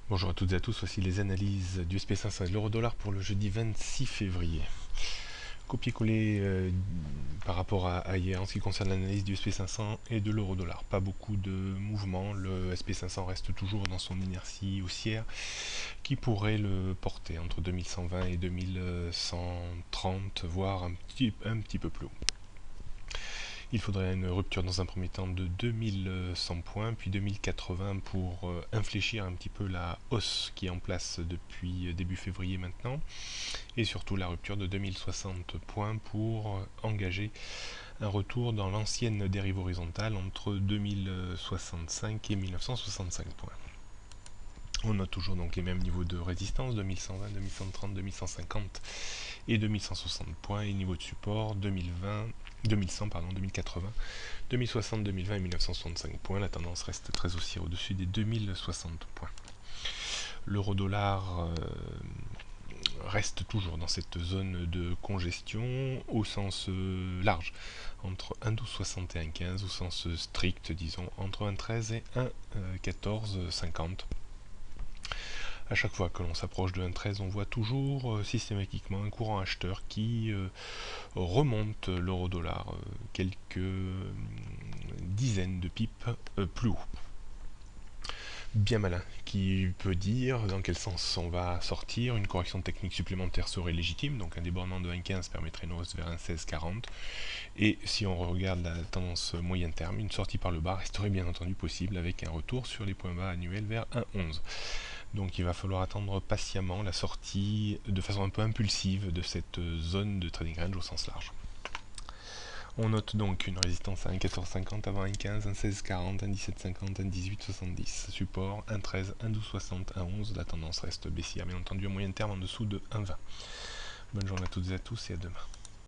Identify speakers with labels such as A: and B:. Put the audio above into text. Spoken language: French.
A: Bonjour à toutes et à tous, voici les analyses du SP500 et de l'euro-dollar pour le jeudi 26 février. Copier-coller par rapport à hier en ce qui concerne l'analyse du SP500 et de l'euro-dollar. Pas beaucoup de mouvements, le SP500 reste toujours dans son inertie haussière qui pourrait le porter entre 2120 et 2130, voire un petit peu plus haut. Il faudrait une rupture dans un premier temps de 2100 points, puis 2080 pour infléchir un petit peu la hausse qui est en place depuis début février maintenant, et surtout la rupture de 2060 points pour engager un retour dans l'ancienne dérive horizontale entre 2065 et 1965 points. On note toujours donc les mêmes niveaux de résistance, 2120, 2130, 2150 et 2160 points, et niveau de support 2100, 2080, 2060, 2020 et 1965 points. La tendance reste très haussière au-dessus des 2060 points. L'euro-dollar reste toujours dans cette zone de congestion au sens large, entre 1,1260 et 1,15, au sens strict, disons, entre 1,13 et 1,1450. À chaque fois que l'on s'approche de 1,13, on voit toujours systématiquement un courant acheteur qui remonte l'euro-dollar quelques dizaines de pips plus haut. Bien malin, qui peut dire dans quel sens on va sortir. Une correction technique supplémentaire serait légitime, donc un débordement de 1,15 permettrait une hausse vers 1,1640. Et si on regarde la tendance moyen terme, une sortie par le bas resterait bien entendu possible avec un retour sur les points bas annuels vers 1,11. Donc il va falloir attendre patiemment la sortie de façon un peu impulsive de cette zone de trading range au sens large. On note donc une résistance à 1,1450 avant 1,15, 1,1640, 1,1750, 1,1870. Support 1,13, 1,1260, 1,11. La tendance reste baissière bien entendu à moyen terme en dessous de 1,20. Bonne journée à toutes et à tous et à demain.